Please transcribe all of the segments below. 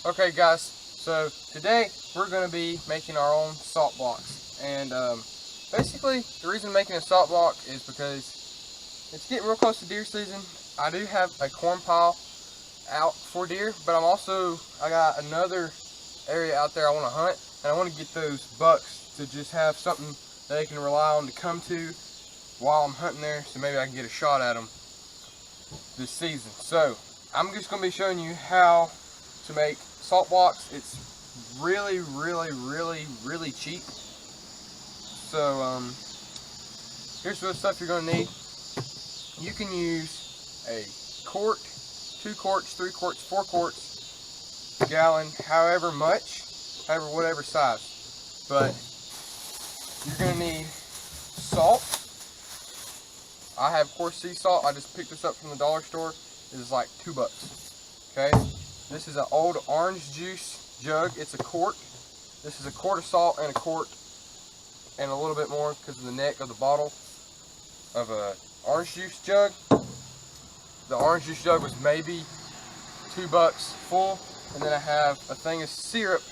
Okay guys, so today we're going to be making our own salt blocks, and basically the reason I'm making a salt block is because it's getting real close to deer season. I do have a corn pile out for deer, but I got another area out there I want to hunt, and I want to get those bucks to just have something that they can rely on to come to while I'm hunting there, so maybe I can get a shot at them this season. So I'm just going to be showing you how to make salt blocks. It's really cheap. So here's the stuff you're going to need. You can use a quart, 2 quarts, 3 quarts, 4 quarts, gallon, whatever size. But you're going to need salt. I have coarse sea salt. I just picked this up from the dollar store. It is like $2. Okay. This is an old orange juice jug. It's a quart. This is a quart of salt and a quart and a little bit more because of the neck of the bottle of a orange juice jug. The orange juice jug was maybe $2 full, and then I have a thing of syrup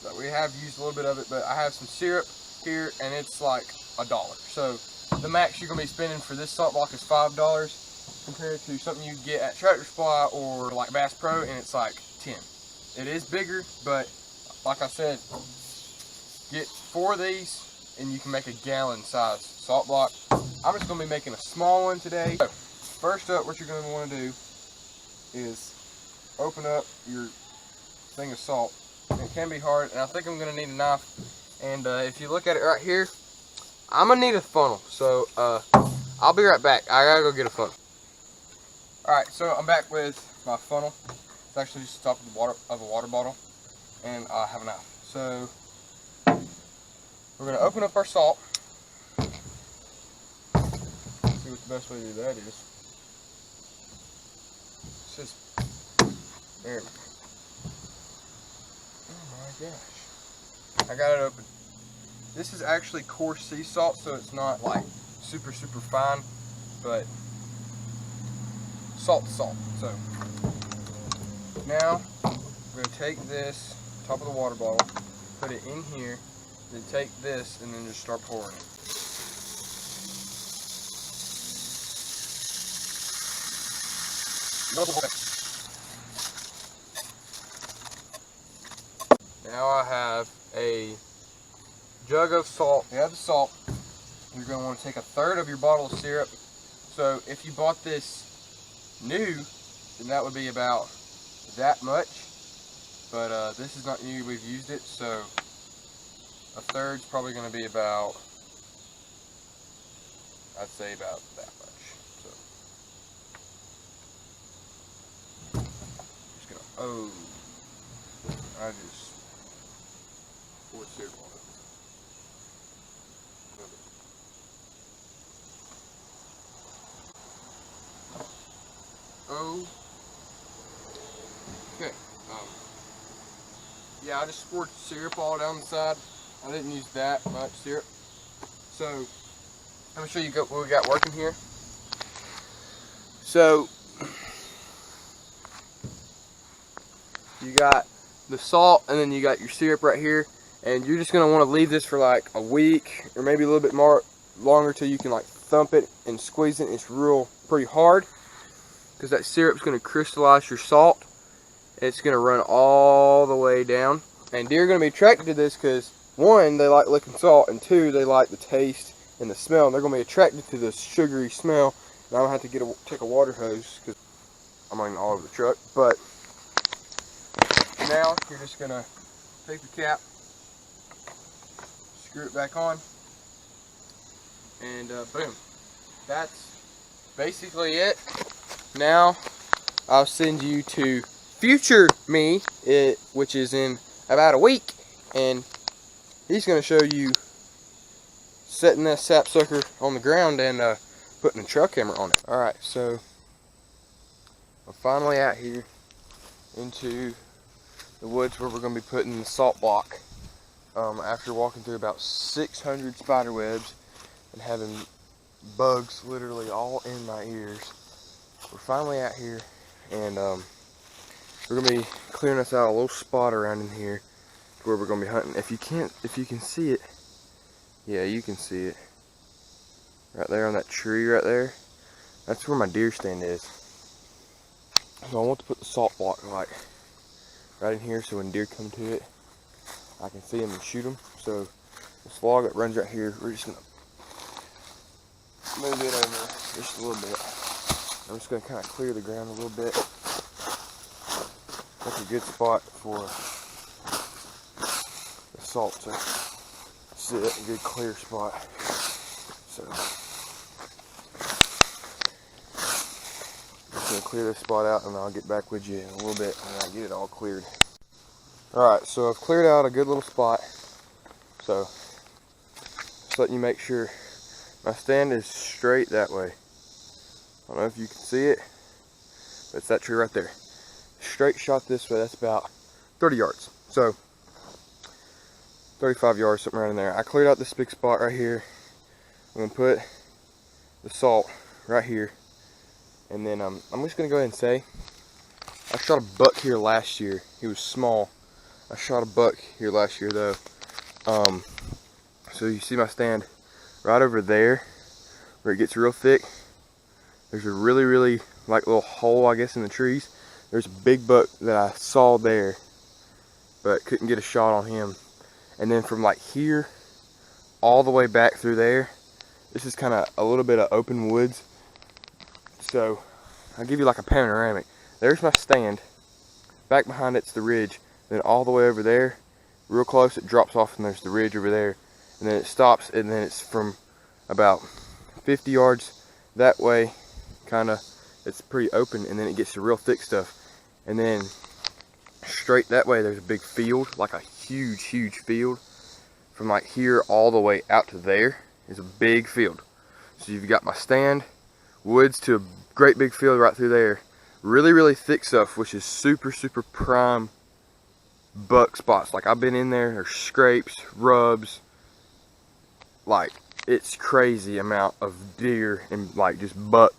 that we have used a little bit of it, but I have some syrup here and it's like $1. So the max you're gonna be spending for this salt block is $5 compared to something you get at Tractor Supply or like Bass Pro, and it's like 10. It is bigger, but like I said, get 4 of these and you can make a gallon size salt block. I'm just gonna be making a small one today. So, first up, what you're gonna want to do is open up your thing of salt. It can be hard, and I think I'm gonna need a knife. And if you look at it right here, I'm gonna need a funnel. So I'll be right back. I gotta go get a funnel. Alright, so I'm back with my funnel. It's actually just the top of a water bottle, and I have a knife. So we're gonna open up our salt. See what the best way to do that is. It's just there. Oh my gosh! I got it open. This is actually coarse sea salt, so it's not like super fine, but salt's salt. So now we're gonna take this top of the water bottle, put it in here, then take this and then just start pouring it. Now I have a jug of salt. You have the salt. You're going to want to take 1/3 of your bottle of syrup. So if you bought this new, then that would be about that much. But this is not new. We've used it, so 1/3 is probably going to be about, I'd say about that much. So just gonna I just poured syrup on it. Okay. Yeah, I just poured syrup all down the side. I didn't use that much syrup. So I'm gonna show you what we got working here. So you got the salt, and then you got your syrup right here, and you're just gonna want to leave this for like a week or maybe a little bit more longer till you can like thump it and squeeze it. It's pretty hard because that syrup's gonna crystallize your salt. It's gonna run all the way down, and deer are gonna be attracted to this because 1, they like licking salt, and 2, they like the taste and the smell, and they're gonna be attracted to the sugary smell. And I'm gonna have to take a water hose because I'm running all over the truck. But now you're just gonna take the cap, screw it back on, and boom. That's basically it. Now I'll send you to future me, which is in about a week, and he's going to show you setting that sapsucker on the ground and putting a trail camera on it. Alright, so I'm finally out here into the woods where we're going to be putting the salt block. After walking through about 600 spider webs and having bugs literally all in my ears, we're finally out here, and we're gonna be clearing us out a little spot around in here to where we're gonna be hunting. If you can see it, yeah, you can see it. Right there on that tree right there. That's where my deer stand is. So I want to put the salt block like right in here so when deer come to it, I can see them and shoot them. So this log that runs right here, we're just gonna move it over just a little bit. I'm just gonna kind of clear the ground a little bit. That's a good spot for the salt to sit, a good clear spot. So I'm just gonna clear this spot out and I'll get back with you in a little bit when I get it all cleared. Alright, so I've cleared out a good little spot. So just letting you make sure my stand is straight that way. I don't know if you can see it, but it's that tree right there. Straight shot this way, that's about 30 yards. So 35 yards, something right in there. I cleared out this big spot right here. I'm gonna put the salt right here. And then I'm just gonna go ahead and say, I shot a buck here last year. He was small. I shot a buck here last year though. So you see my stand right over there where it gets real thick. There's a really like little hole, I guess, in the trees. There's a big buck that I saw there, but couldn't get a shot on him. And then from like here all the way back through there, this is kind of a little bit of open woods. So I'll give you like a panoramic. There's my stand. Back behind it's the ridge. Then all the way over there, real close, it drops off and there's the ridge over there. And then it stops, and then it's from about 50 yards that way, kind of, it's pretty open, and then it gets to real thick stuff. And then straight that way there's a big field, like a huge field. From like here all the way out to there is a big field. So you've got my stand, woods to a great big field right through there. Really thick stuff, which is super prime buck spots. Like I've been in there, there's scrapes, rubs, like it's crazy amount of deer and like just buck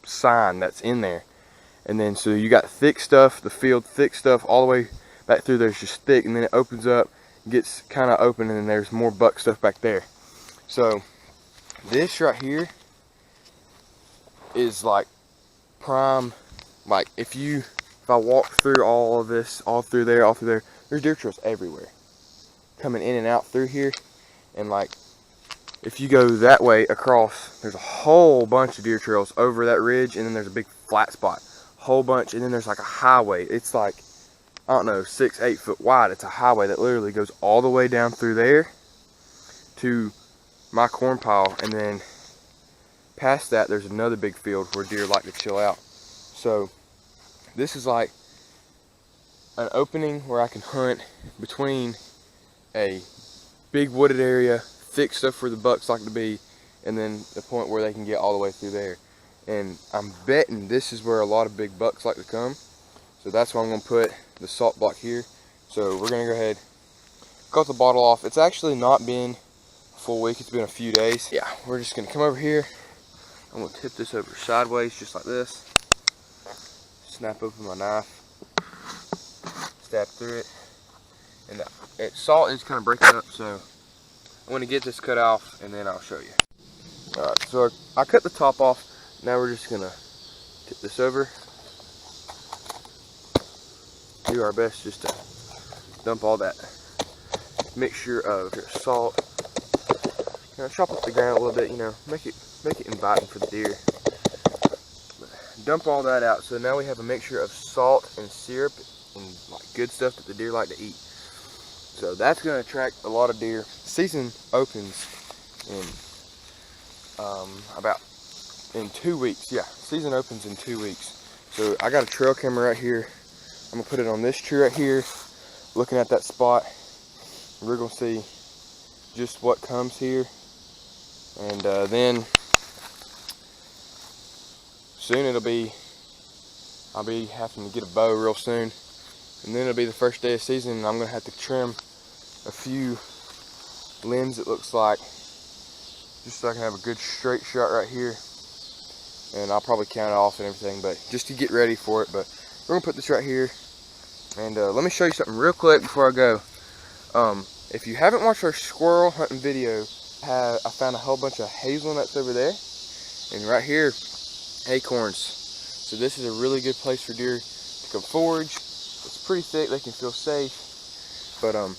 sign that's in there. And then so you got thick stuff, the field, thick stuff all the way back through there's just thick, and then it opens up, gets kind of open, and then there's more buck stuff back there. So this right here is like prime. Like if I walk through all of this, all through there, there's deer trails everywhere coming in and out through here. And like if you go that way across, there's a whole bunch of deer trails over that ridge, and then there's a big flat spot, whole bunch, and then there's like a highway. It's like, I don't know, 6-8 foot wide. It's a highway that literally goes all the way down through there to my corn pile, and then past that there's another big field where deer like to chill out. So this is like an opening where I can hunt between a big wooded area, thick stuff where the bucks like to be, and then the point where they can get all the way through there. And I'm betting this is where a lot of big bucks like to come. So that's why I'm gonna put the salt block here. So we're gonna go ahead, cut the bottle off. It's actually not been a full week, it's been a few days. Yeah, we're just gonna come over here. I'm gonna tip this over sideways just like this. Snap open my knife, stab through it, and the salt is kind of breaking up, so I'm gonna get this cut off and then I'll show you. Alright, so I cut the top off. Now we're just gonna tip this over. Do our best just to dump all that mixture of your salt. You know, chop up the ground a little bit, you know, make it inviting for the deer. Dump all that out. So now we have a mixture of salt and syrup and like good stuff that the deer like to eat. So that's going to attract a lot of deer. Season opens in 2 weeks. Yeah, season opens in 2 weeks. So I got a trail camera right here. I'm gonna put it on this tree right here, looking at that spot. We're gonna see just what comes here, and then soon I'll be having to get a bow real soon, and then it'll be the first day of season, and I'm gonna have to trim a few limbs, it looks like, just so I can have a good straight shot right here. And I'll probably count it off and everything, but just to get ready for it. But we're gonna put this right here. And let me show you something real quick before I go. If you haven't watched our squirrel hunting video, I found a whole bunch of hazelnuts over there, and right here, acorns. So this is a really good place for deer to come forage. It's pretty thick, they can feel safe. But I'm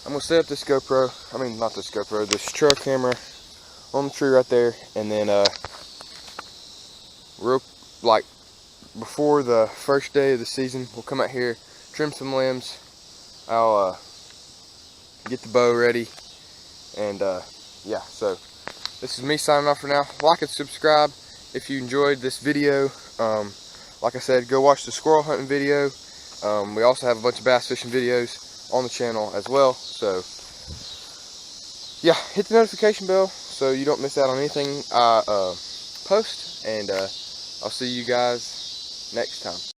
gonna set up this GoPro, not this GoPro, this trail camera on the tree right there, and then before the first day of the season, we'll come out here, trim some limbs. I'll get the bow ready, and yeah, so this is me signing off for now. Like and subscribe if you enjoyed this video. Like I said, go watch the squirrel hunting video. We also have a bunch of bass fishing videos on the channel as well, so yeah, hit the notification bell so you don't miss out on anything I post, and I'll see you guys next time.